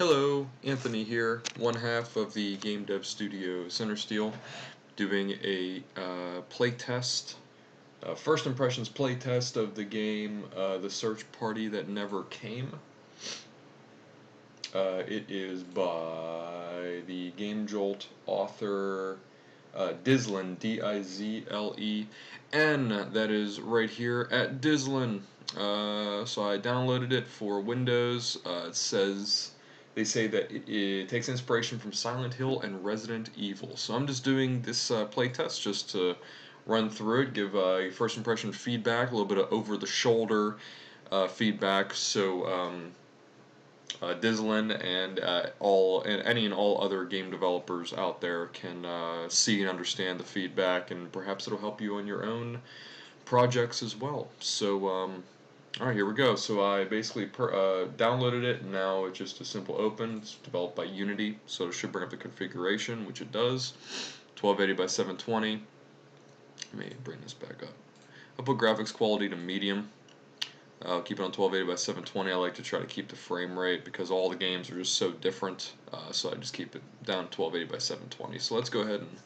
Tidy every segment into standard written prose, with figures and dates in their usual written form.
Hello, Anthony here, one half of the game dev studio Centersteel, doing a playtest, first impressions playtest of the game The Search Party That Never Came. It is by the Game Jolt author Dizlen, Dizlen, that is right here at Dizlen. So I downloaded it for Windows. They say that it takes inspiration from Silent Hill and Resident Evil. So I'm just doing this playtest just to run through it, give first impression feedback, a little bit of over the shoulder feedback. So Dizlen and any and all other game developers out there can see and understand the feedback, and perhaps it'll help you on your own projects as well. So, all right, here we go. So I basically downloaded it, and now it's just a simple open. It's developed by Unity, so it should bring up the configuration, which it does. 1280 by 720. Let me bring this back up. I'll put graphics quality to medium. I'll keep it on 1280 by 720. I like to try to keep the frame rate because all the games are just so different. So I just keep it down 1280 by 720. So let's go ahead and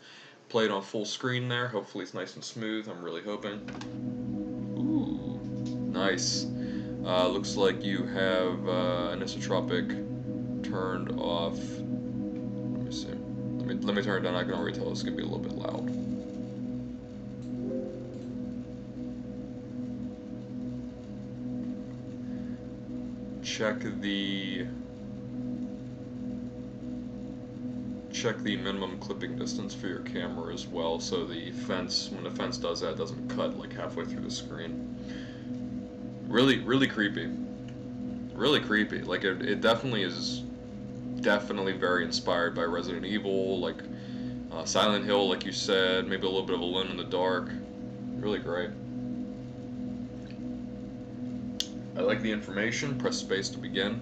play it on full screen there. Hopefully it's nice and smooth. I'm really hoping. Ooh, nice. Looks like you have anisotropic turned off. Let me see. Let me turn it down. I can already tell it's gonna be a little bit loud. Check the minimum clipping distance for your camera as well, so the fence, when the fence does that, it doesn't cut like halfway through the screen. Really creepy. Really creepy. Like it definitely is very inspired by Resident Evil, like Silent Hill, like you said, maybe a little bit of Alone in the Dark. Really great. I like the information. Press space to begin.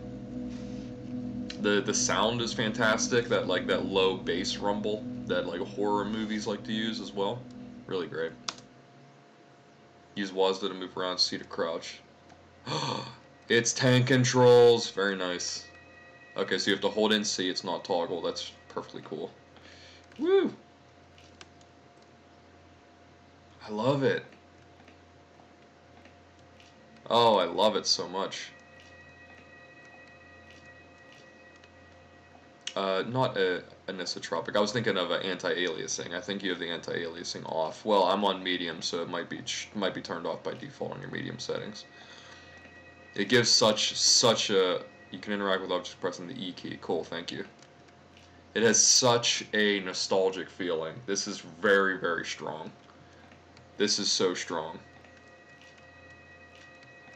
The sound is fantastic. That low bass rumble that like horror movies like to use as well. Really great. Use WASD to move around, C to crouch. It's tank controls. Very nice. Okay, so you have to hold in C. It's not toggle. That's perfectly cool. Woo! I love it. Oh, I love it so much. Not anisotropic. I was thinking of anti-aliasing. I think you have the anti-aliasing off. Well, I'm on medium, so it might be turned off by default on your medium settings. It gives such a. You can interact with objects pressing the E key. Cool, thank you. It has such a nostalgic feeling. This is very strong. This is so strong.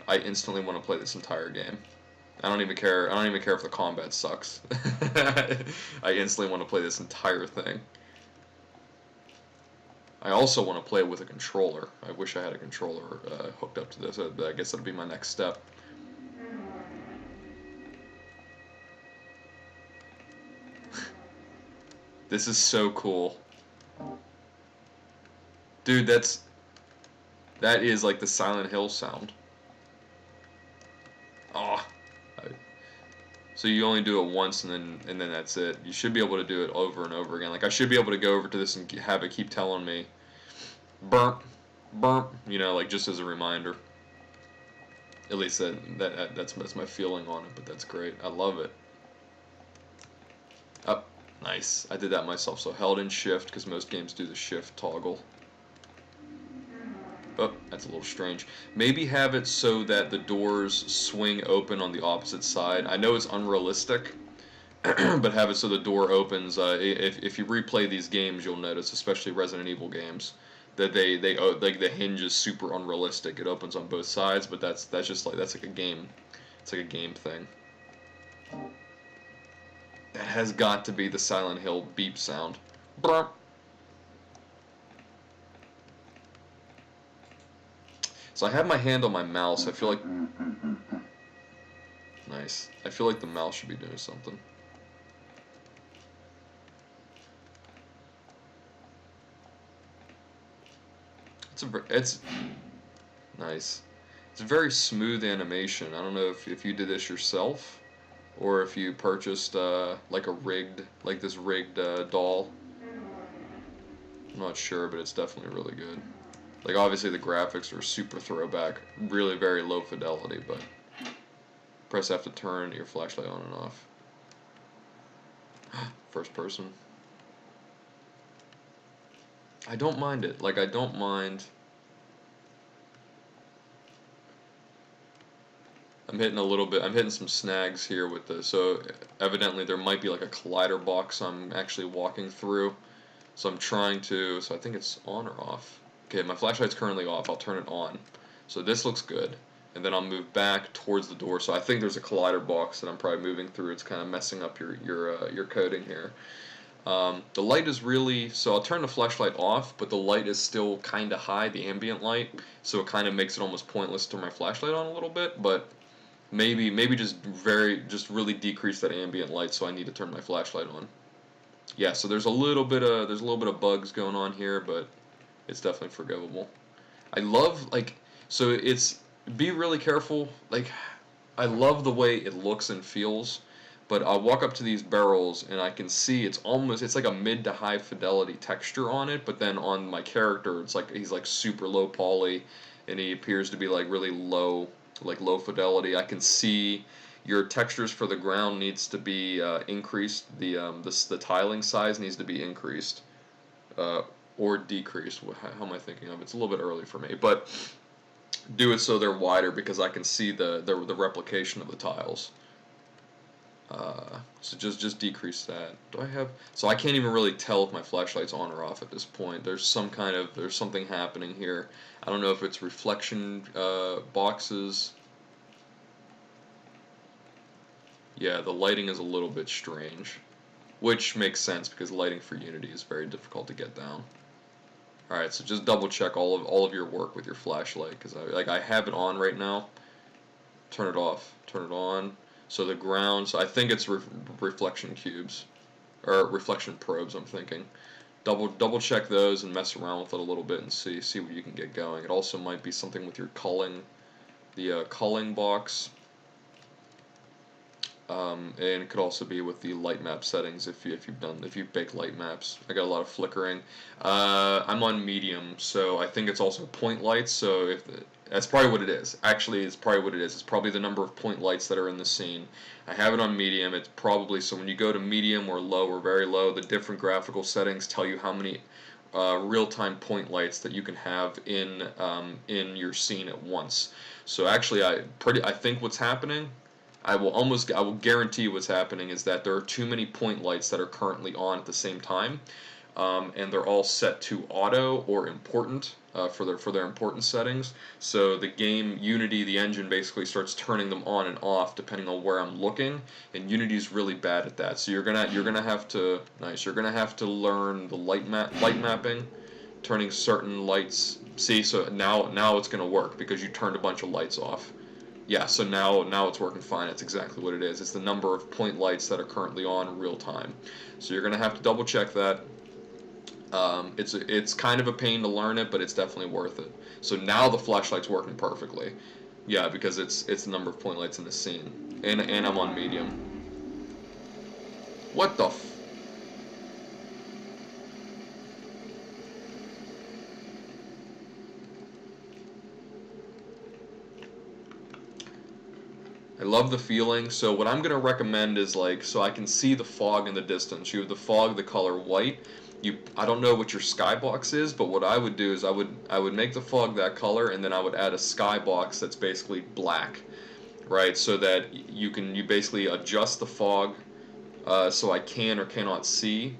I instantly want to play this entire game. I don't even care if the combat sucks. I instantly want to play this entire thing. I also want to play it with a controller. I wish I had a controller hooked up to this. I guess that'll be my next step. This is so cool. Dude, that is like the Silent Hill sound. Oh. So you only do it once and then that's it. You should be able to do it over and over again. Like I should be able to go over to this and have it keep telling me burp, burp, you know, like just as a reminder. At least that's my feeling on it, but that's great. I love it. Oh, nice. I did that myself. So held in shift because most games do the shift toggle. Oh, that's a little strange. Maybe have it so that the doors swing open on the opposite side. I know it's unrealistic, but have it so the door opens. If you replay these games, you'll notice, especially Resident Evil games, that the hinge is super unrealistic. It opens on both sides, but that's just like that's like a game. It's like a game thing. That has got to be the Silent Hill beep sound. Burp. So I have my hand on my mouse. I feel like... Nice. I feel like the mouse should be doing something. It's nice. It's a very smooth animation. I don't know if you did this yourself. or if you purchased like this rigged doll. I'm not sure, but it's definitely really good. Like obviously the graphics are super throwback, really very low fidelity, but press F to turn your flashlight on and off. First person. I don't mind it. Like I don't mind. I'm hitting a little bit. I'm hitting some snags here with this. So evidently there might be like a collider box I'm actually walking through. So I'm trying to. So I think it's on or off. Okay, my flashlight's currently off. I'll turn it on. So this looks good. And then I'll move back towards the door. So I think there's a collider box that I'm probably moving through. It's kind of messing up your coding here. The light is really, so I'll turn the flashlight off, but the light is still kind of high, the ambient light, so it kind of makes it almost pointless to turn my flashlight on a little bit, but maybe just really decrease that ambient light, so I need to turn my flashlight on. Yeah, so there's a little bit of bugs going on here, but it's definitely forgivable. I love so it's be really careful. Like I love the way it looks and feels, but I'll walk up to these barrels and I can see it's like a mid to high fidelity texture on it, but then on my character it's like he's like super low poly and he appears to be like really low, like low fidelity. I can see your textures for the ground needs to be increased. The tiling size needs to be increased uh, or decreased. How am I thinking of? It's a little bit early for me, but do it so they're wider because I can see the replication of the tiles. So just decrease that. Do I have? So I can't even really tell if my flashlight's on or off at this point. There's something happening here. I don't know if it's reflection boxes. Yeah, the lighting is a little bit strange, which makes sense because lighting for Unity is very difficult to get down. All right, so just double check all of your work with your flashlight because I have it on right now. Turn it off. Turn it on. So the ground. So I think it's reflection cubes or reflection probes. I'm thinking. Double check those and mess around with it a little bit and see what you can get going. It also might be something with your culling, the culling box. And it could also be with the light map settings if you've baked light maps. I got a lot of flickering. I'm on medium, so I think it's also point lights. So that's probably what it is. Actually, it's probably what it is. It's probably the number of point lights that are in the scene. I have it on medium. It's probably so when you go to medium or low or very low, the different graphical settings tell you how many real-time point lights that you can have in your scene at once. So actually, I think what's happening. I will guarantee what's happening is that there are too many point lights that are currently on at the same time, and they're all set to auto or important for their importance settings. So the game Unity, the engine, basically starts turning them on and off depending on where I'm looking, and Unity's really bad at that. So you're gonna have to You're gonna have to learn the light mapping, turning certain lights. See, so now it's gonna work because you turned a bunch of lights off. Yeah, so now it's working fine. That's exactly what it is. It's the number of point lights that are currently on real time. So you're gonna have to double check that. It's kind of a pain to learn it, but it's definitely worth it. So now the flashlight's working perfectly. Yeah, because it's the number of point lights in the scene, and I'm on medium. What the? I love the feeling. So what I'm gonna recommend is so I can see the fog in the distance. You have the fog, the color white. I don't know what your skybox is, but what I would do is I would make the fog that color, and then I would add a skybox that's basically black, right? So that you basically adjust the fog so I can or cannot see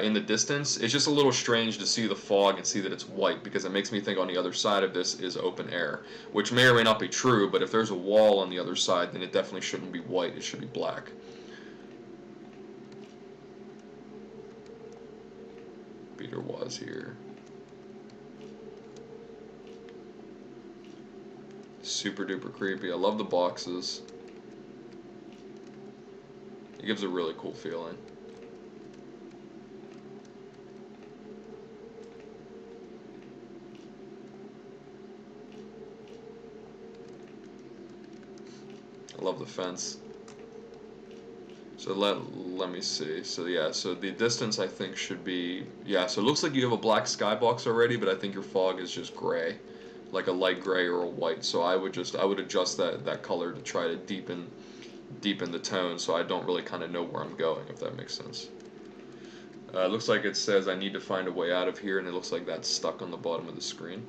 in the distance. It's just a little strange to see the fog and see that it's white because it makes me think on the other side of this is open air, which may or may not be true, but if there's a wall on the other side, then it definitely shouldn't be white, it should be black. Peter was here. Super duper creepy. I love the boxes. It gives a really cool feeling. I love the fence. So let me see. So yeah, so the distance I think should be, yeah, so it looks like you have a black skybox already, but I think your fog is just gray, like a light gray or a white. So I would adjust that color to try to deepen the tone so I don't really kind of know where I'm going, if that makes sense. It looks like it says I need to find a way out of here, and it looks like that's stuck on the bottom of the screen.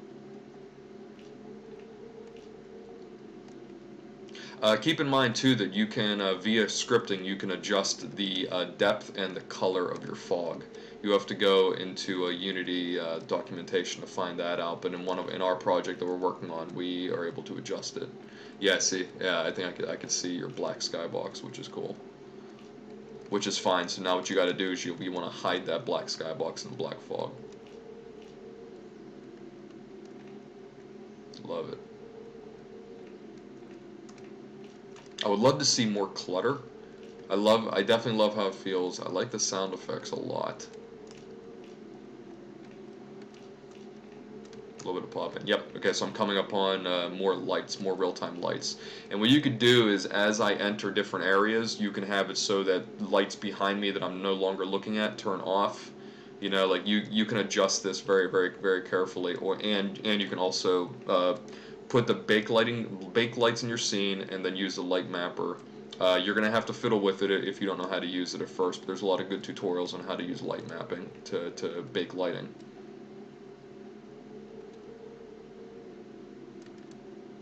Keep in mind too that you can, via scripting, you can adjust the depth and the color of your fog. You have to go into a Unity documentation to find that out, but in our project that we're working on, we are able to adjust it. Yeah, see, yeah, I think I could see your black skybox, which is cool. Which is fine. So now what you got to do is you want to hide that black skybox in the black fog. Love it. I would love to see more clutter. I definitely love how it feels. I like the sound effects a lot. A little bit of popping. Yep. Okay, so I'm coming up on more lights, more real-time lights. And what you could do is, as I enter different areas, you can have it so that lights behind me that I'm no longer looking at turn off. You know, like you can adjust this very, very, very carefully, and you can also put the bake lights in your scene, and then use the light mapper. You're gonna have to fiddle with it if you don't know how to use it at first. But there's a lot of good tutorials on how to use light mapping to bake lighting.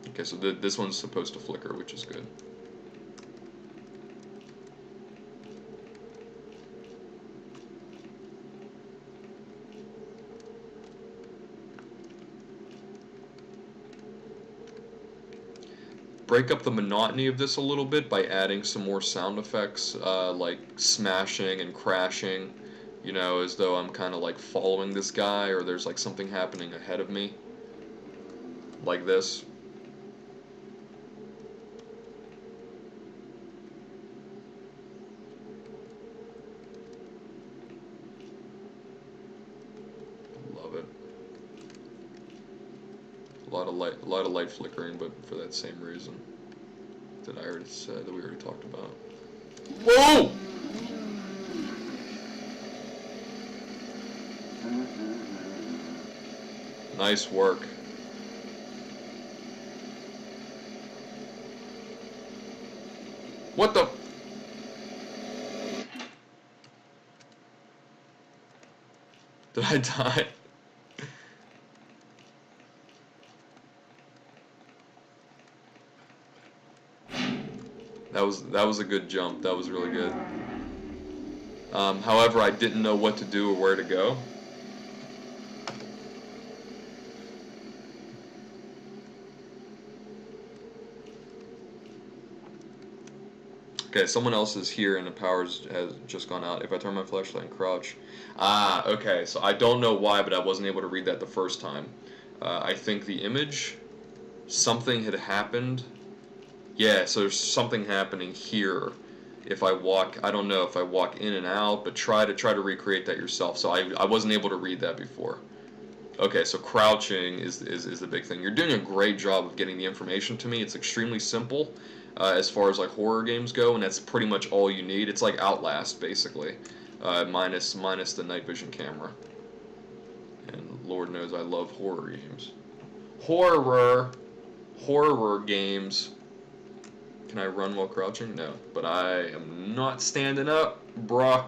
Okay, so this one's supposed to flicker, which is good. Break up the monotony of this a little bit by adding some more sound effects, like smashing and crashing, you know, as though I'm kind of like following this guy or there's like something happening ahead of me, like this. Love it. A lot of light flickering, but for that same reason that I already said, that we already talked about. Whoa! Nice work. What the? Did I die? That was a good jump. That was really good. However, I didn't know what to do or where to go. Okay, someone else is here and the power has just gone out. If I turn my flashlight and crouch. Ah, okay, so I don't know why, but I wasn't able to read that the first time. I think the image, something had happened. Yeah, so there's something happening here. If I walk, I don't know if I walk in and out, but try to recreate that yourself. So I wasn't able to read that before. Okay, so crouching is the big thing. You're doing a great job of getting the information to me. It's extremely simple as far as like horror games go, and that's pretty much all you need. It's like Outlast basically, minus the night vision camera. And Lord knows I love horror games. Horror games. Can I run while crouching? No, but I am not standing up, bruh.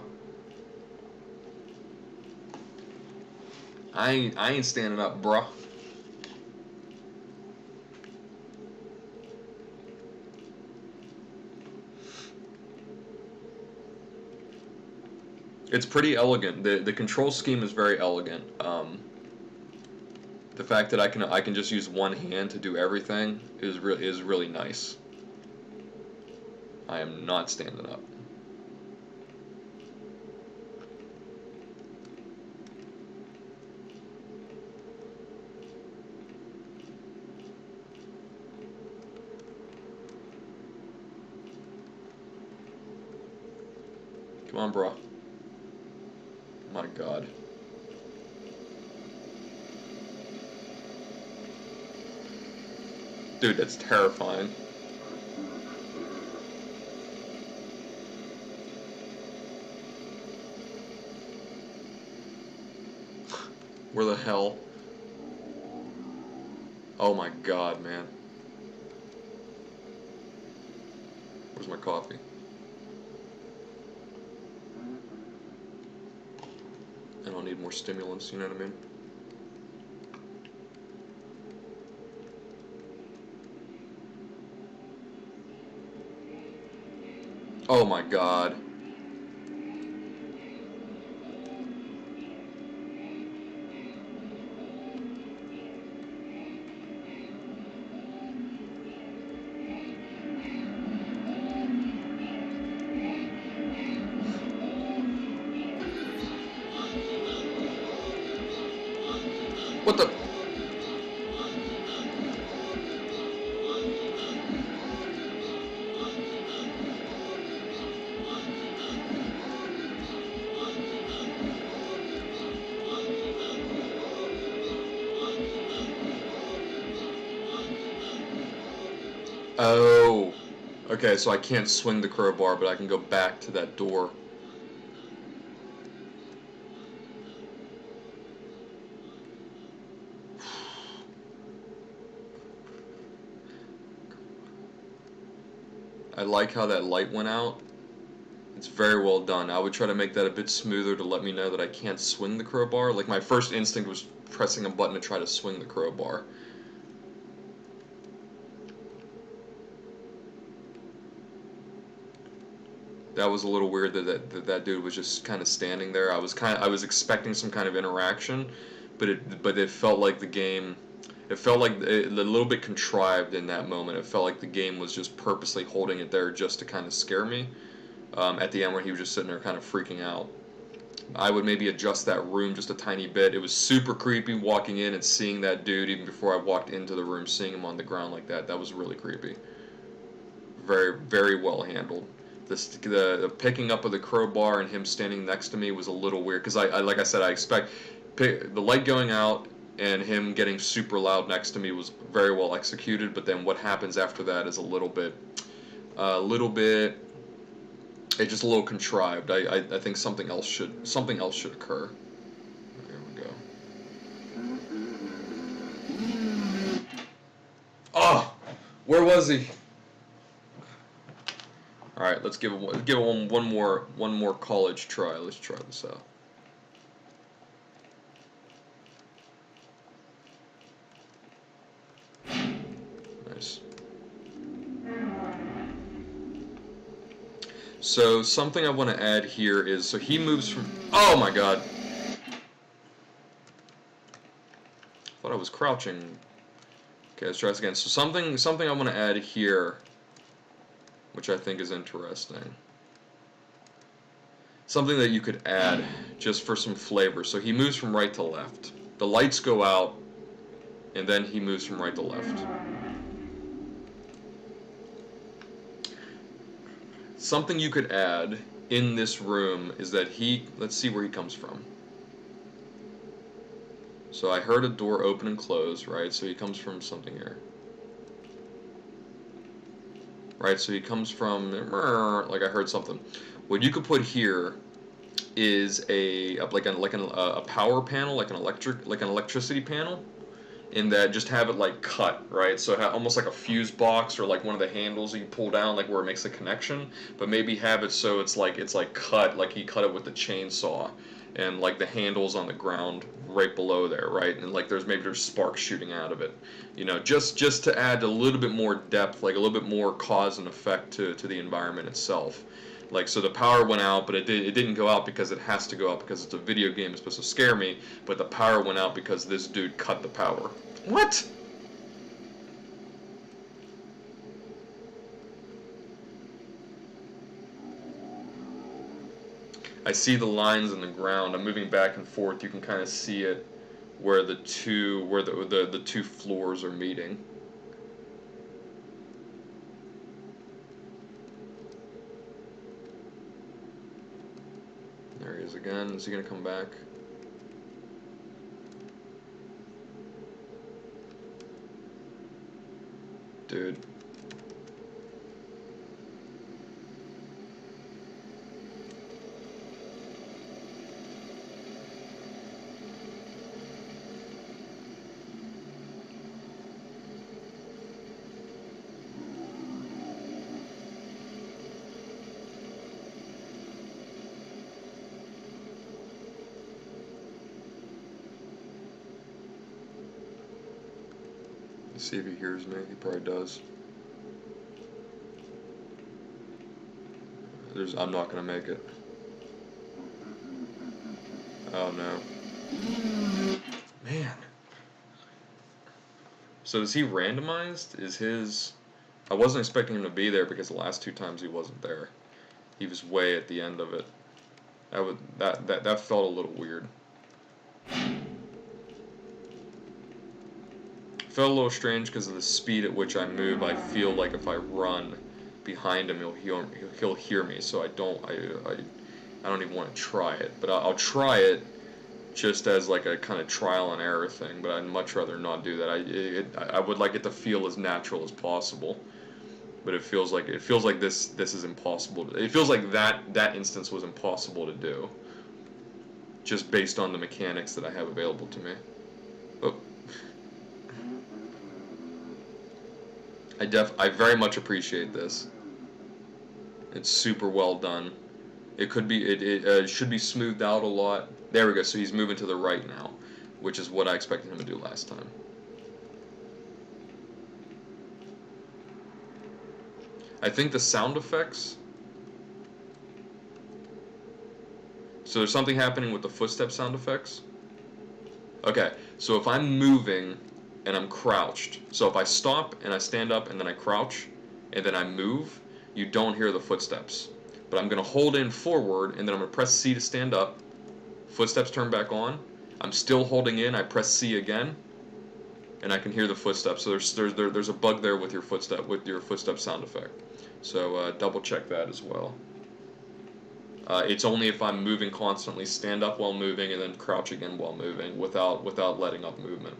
I ain't standing up, bruh. It's pretty elegant. The control scheme is very elegant. The fact that I can just use one hand to do everything is really nice. I am not standing up. Come on, bro. My God. Dude, that's terrifying. Where the hell? Oh my god, man. Where's my coffee? I don't need more stimulants, you know what I mean? Oh my god. What the? Oh. Okay, so I can't swing the crowbar, but I can go back to that door. I like how that light went out. It's very well done. I would try to make that a bit smoother to let me know that I can't swing the crowbar. Like, my first instinct was pressing a button to try to swing the crowbar. That was a little weird that dude was just kind of standing there. I was expecting some kind of interaction, but it felt like the game, it felt like a little bit contrived in that moment. It felt like the game was just purposely holding it there just to kind of scare me. At the end where he was just sitting there kind of freaking out. I would maybe adjust that room just a tiny bit. It was super creepy walking in and seeing that dude even before I walked into the room, seeing him on the ground like that. That was really creepy. Very, very well handled. The picking up of the crowbar and him standing next to me was a little weird because I like I said, I expect the light going out and him getting super loud next to me was very well executed, but then what happens after that is a little bit, it's just a little contrived. I think something else should occur. There we go. Oh, where was he? All right, let's give it one more college try. Let's try this out. Nice. So something I want to add here is, so he moves from, oh my god. Thought I was crouching. Okay, let's try this again. So something I want to add here, which I think is interesting. Something that you could add just for some flavor. So he moves from right to left. The lights go out, and then he moves from right to left. Something you could add in this room is that let's see where he comes from. So I heard a door open and close, right? So he comes from something here. Right, so he comes from, like I heard something. What you could put here is a power panel, like an electricity panel, in that just have it like cut, right? So almost like a fuse box or like one of the handles that you pull down, like where it makes the connection. But maybe have it so it's like cut, like he cut it with the chainsaw, and like the handles on the ground right below there, right? And like there's sparks shooting out of it, you know, just to add a little bit more depth, like a little bit more cause and effect to the environment itself. Like, so the power went out, but it didn't go out because it has to go out because it's a video game, it's supposed to scare me, but the power went out because this dude cut the power. What? I see the lines in the ground. I'm moving back and forth. You can kind of see it where the two floors are meeting. There he is again. Is he gonna come back? Dude. See if he hears me. He probably does. I'm not gonna make it. Oh no. Man. So is he randomized? Is his... I wasn't expecting him to be there because the last 2 times he wasn't there. He was way at the end of it. That felt a little weird. Felt a little strange because of the speed at which I move. I feel like if I run behind him, he'll hear me. So I don't even want to try it. But I'll try it just as like a kind of trial and error thing. But I'd much rather not do that. I would like it to feel as natural as possible. But it feels like this is impossible. It feels like that instance was impossible to do. Just based on the mechanics that I have available to me. Oh. I very much appreciate this. It's super well done. It should be smoothed out a lot. There we go. So he's moving to the right now, which is what I expected him to do last time. I think the sound effects. So there's something happening with the footstep sound effects. Okay, so if I'm moving and I'm crouched, so if I stop and I stand up and then I crouch and then I move, you don't hear the footsteps. But I'm going to hold in forward and then I'm going to press C to stand up. Footsteps turn back on. I'm still holding in. I press C again, and I can hear the footsteps. So there's a bug there with your footstep sound effect. So double check that as well. It's only if I'm moving constantly, stand up while moving, and then crouch again while moving, without letting up movement.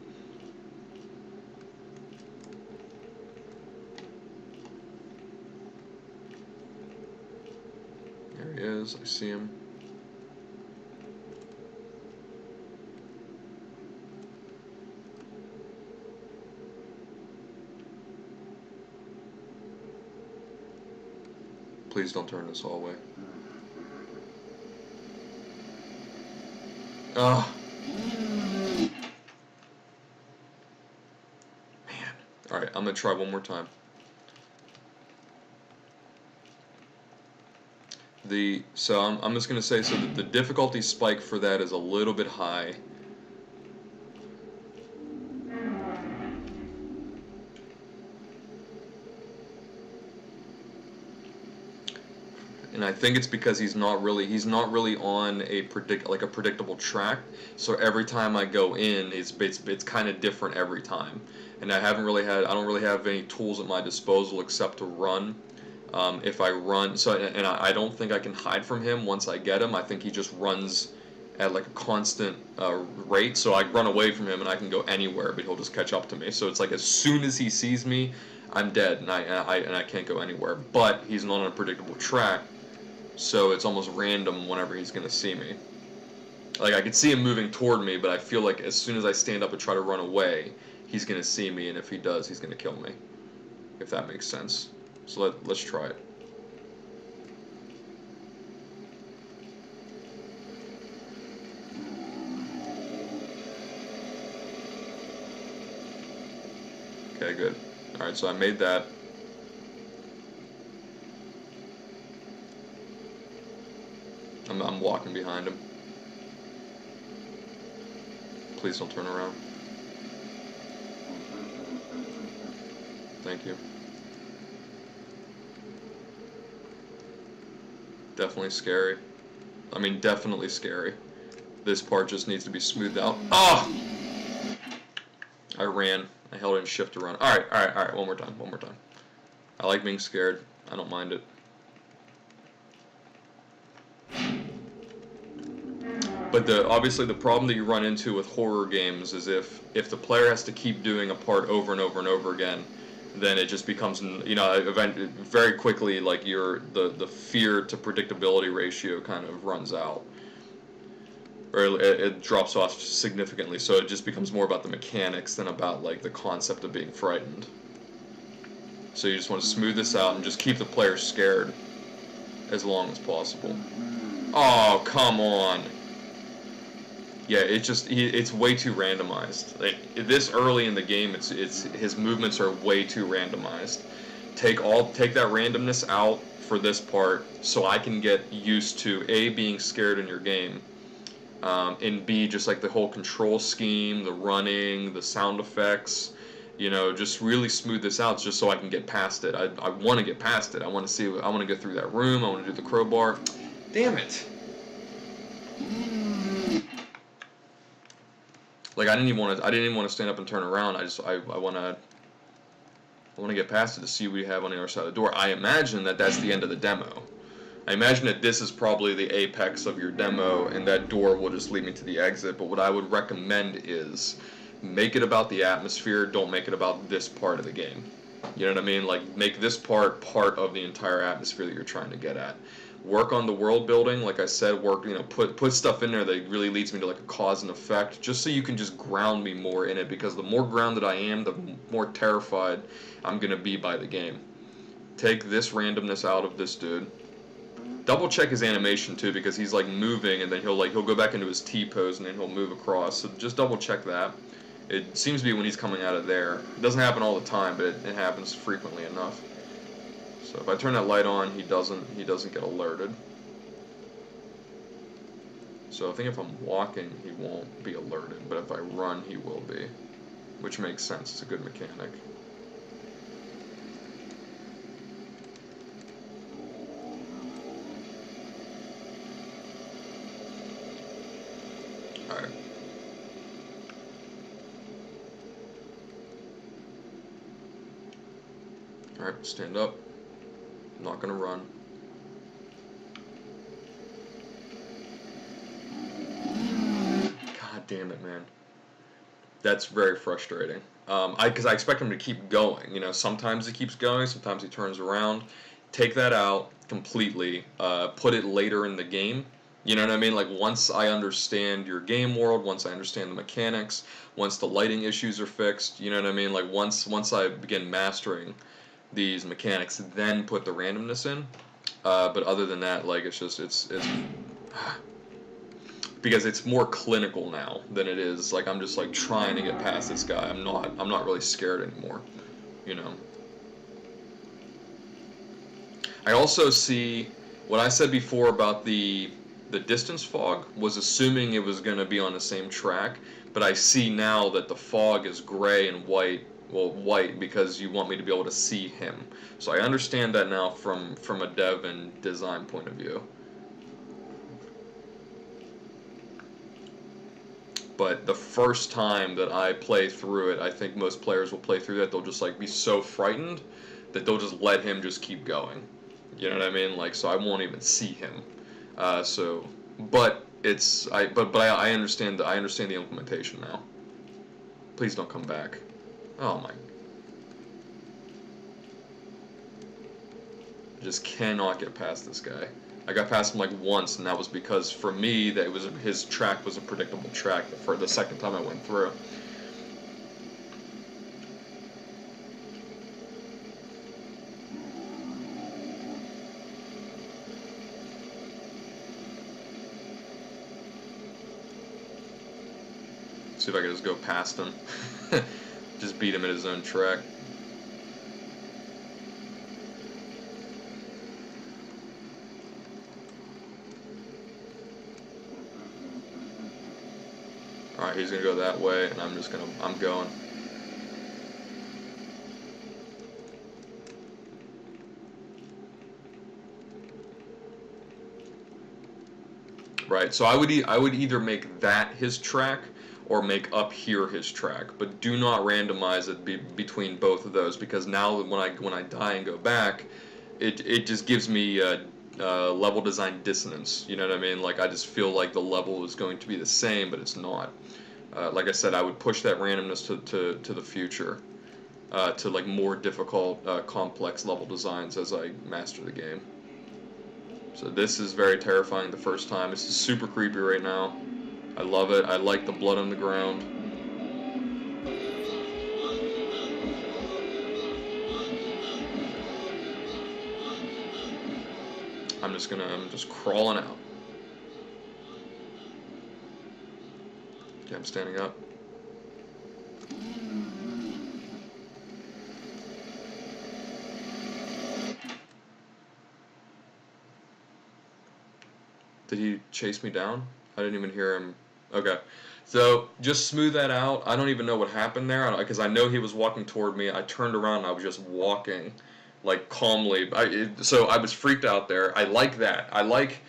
There he is. I see him. Please don't turn this hallway. Ugh. Man. Alright, I'm gonna try one more time. So I'm just gonna say, so that the difficulty spike for that is a little bit high. And I think it's because he's not really on a predictable track. So every time I go in, it's kind of different every time. And I don't really have any tools at my disposal except to run. If I run, and I don't think I can hide from him once I get him. I think he just runs at like a constant rate. So I run away from him and I can go anywhere, but he'll just catch up to me. So it's like as soon as he sees me, I'm dead and I can't go anywhere. But he's not on a predictable track. So it's almost random whenever he's going to see me. Like, I can see him moving toward me, but I feel like as soon as I stand up and try to run away, he's going to see me, and if he does, he's going to kill me. If that makes sense. So let's try it. Okay, good. Alright, so I made that. I'm walking behind him. Please don't turn around. Thank you. Definitely scary. I mean, definitely scary. This part just needs to be smoothed out. Ah! I ran. I held in shift to run. Alright. One more time. I like being scared. I don't mind it. But obviously the problem that you run into with horror games is if the player has to keep doing a part over and over and over again, then it just becomes, very quickly, like the fear to predictability ratio kind of runs out, or it drops off significantly. So it just becomes more about the mechanics than about like the concept of being frightened. So you just want to smooth this out and just keep the player scared as long as possible. Oh, come on. Yeah, it's way too randomized. Like this early in the game, it's his movements are way too randomized. Take that randomness out for this part, so I can get used to A, being scared in your game, and B, just like the whole control scheme, the running, the sound effects, just really smooth this out just so I can get past it. I want to get past it. I want to see. I want to go through that room. I want to do the crowbar. Damn it! Like I didn't even want to stand up and turn around. I want to get past it to see what we have on the other side of the door. I imagine that that's the end of the demo. I imagine that this is probably the apex of your demo, and that door will just lead me to the exit. But what I would recommend is make it about the atmosphere. Don't make it about this part of the game. You know what I mean? Like, make this part of the entire atmosphere that you're trying to get at. Work on the world building, like I said. Put stuff in there that really leads me to like a cause and effect, just so you can just ground me more in it. Because the more grounded I am, the more terrified I'm gonna be by the game. Take this randomness out of this dude. Double check his animation too, because he's like moving and then he'll go back into his T pose and then he'll move across. So just double check that. It seems to be when he's coming out of there. It doesn't happen all the time, but it happens frequently enough. So if I turn that light on, he doesn't get alerted. So I think if I'm walking, he won't be alerted, but if I run, he will be, which makes sense. It's a good mechanic. Alright. Alright, stand up. I'm not gonna run. God damn it, man. That's very frustrating. Because I expect him to keep going. Sometimes he keeps going, sometimes he turns around. Take that out completely. Put it later in the game. You know what I mean? Like, once I understand your game world, once I understand the mechanics, once the lighting issues are fixed, you know what I mean? Like, once I begin mastering these mechanics, then put the randomness in. But other than that, like, it's because it's more clinical now than it is like I'm just like trying to get past this guy. I'm not really scared anymore, you know. I also see what I said before about the distance fog was assuming it was going to be on the same track, but I see now that the fog is gray and white. Well, white because you want me to be able to see him. So I understand that now from a dev and design point of view. But the first time that I play through it, I think most players will play through that. They'll just like be so frightened that they'll just let him just keep going. You know what I mean? Like, so I won't even see him. But I understand the implementation now. Please don't come back. Oh my! I just cannot get past this guy. I got past him like once, and that was because for me that it was his track was a predictable track. For the second time I went through. See if I can just go past him. Just beat him at his own track. Alright, he's gonna go that way, and I'm going. Right, so I would either make that his track or make up here his track, but do not randomize it between both of those, because now when I die and go back, it just gives me level design dissonance. You know what I mean? Like, I just feel like the level is going to be the same, but it's not. Like I said, I would push that randomness to the future, to like more difficult, complex level designs as I master the game. So this is very terrifying the first time. This is super creepy right now. I love it. I like the blood on the ground. I'm just crawling out. Yeah, I'm standing up. Did he chase me down? I didn't even hear him. Okay. So just smooth that out. I don't even know what happened there because I know he was walking toward me. I turned around and I was just walking, like calmly. So I was freaked out there. I like that. I like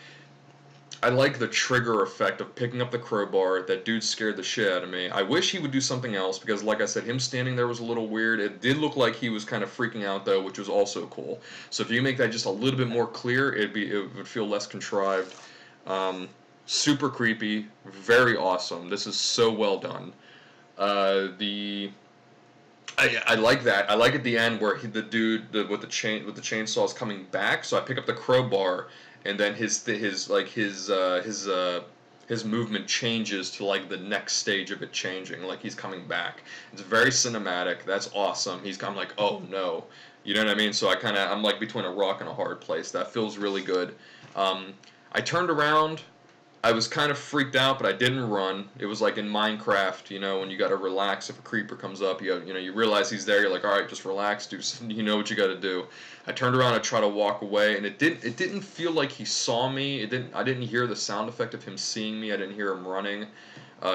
the trigger effect of picking up the crowbar. That dude scared the shit out of me. I wish he would do something else because, like I said, him standing there was a little weird. It did look like he was kind of freaking out though, which was also cool. So if you make that just a little bit more clear, it would feel less contrived. Um, Super creepy, very awesome. This is so well done. The I like that. I like at the end where the dude with the chainsaw is coming back. So I pick up the crowbar, and then his movement changes to like the next stage of it changing, like he's coming back. It's very cinematic. That's awesome. I'm like, oh no, you know what I mean? So I'm like between a rock and a hard place. That feels really good. Um, I turned around. I was kind of freaked out, but I didn't run. It was like in Minecraft, you know, when you got to relax if a creeper comes up. You realize he's there. You're like, all right, just relax, do. You know what you got to do. I turned around and tried to walk away, and it didn't feel like he saw me. I didn't hear the sound effect of him seeing me. I didn't hear him running,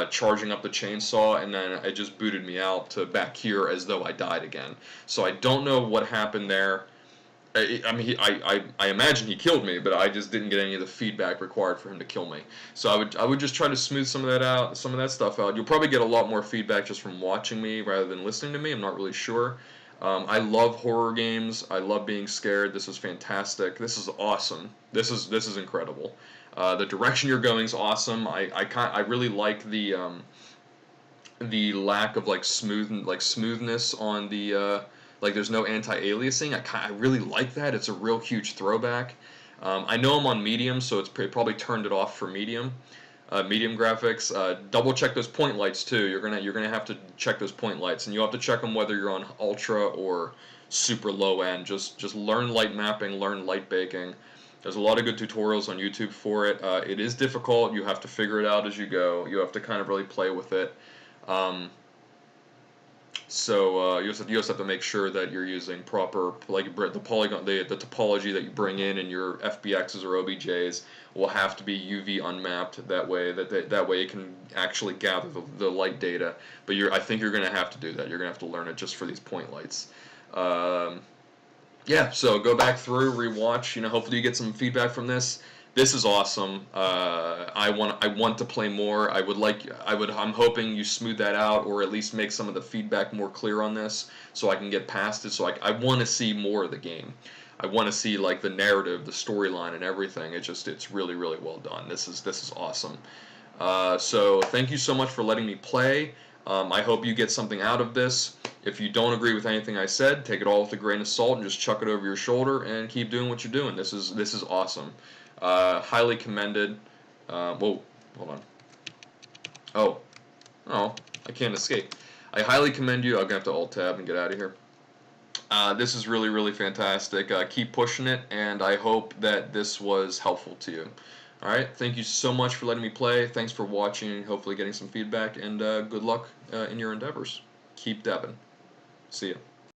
charging up the chainsaw, and then it just booted me out to back here as though I died again. So I don't know what happened there. I mean, I imagine he killed me, but I just didn't get any of the feedback required for him to kill me. So I would just try to smooth some of that out, some of that stuff out. You'll probably get a lot more feedback just from watching me rather than listening to me. I'm not really sure. I love horror games. I love being scared. This is fantastic. This is awesome. This is incredible. The direction you're going is awesome. I really like the lack of smoothness on the like there's no anti-aliasing. I really like that. It's a real huge throwback. I know I'm on medium, so it's probably turned it off for medium. Medium graphics. Double check those point lights too. You're gonna have to check those point lights, and you have to check them whether you're on ultra or super low end. Just learn light mapping, learn light baking. There's a lot of good tutorials on YouTube for it. It is difficult. You have to figure it out as you go. You have to kind of really play with it. Um, you also have to make sure that you're using proper the polygon the topology that you bring in your FBXs or OBJs will have to be UV unmapped. That way it can actually gather the light data. But I think you're going to have to do that. You're going to have to learn it just for these point lights. Yeah, so go back through, rewatch. Hopefully you get some feedback from this. This is awesome. I want to play more. I'm hoping you smooth that out, or at least make some of the feedback more clear on this, so I can get past it. So I want to see more of the game. I want to see like the narrative, the storyline, and everything. It's really really well done. This is awesome. So thank you so much for letting me play. I hope you get something out of this. If you don't agree with anything I said, take it all with a grain of salt and just chuck it over your shoulder and keep doing what you're doing. This is awesome. Highly commended. Whoa, hold on. Oh, I can't escape. I highly commend you. I'm gonna have to alt tab and get out of here. This is really, really fantastic. Keep pushing it, and I hope that this was helpful to you. All right, thank you so much for letting me play. Thanks for watching and hopefully getting some feedback, and good luck in your endeavors. Keep dabbing. See ya.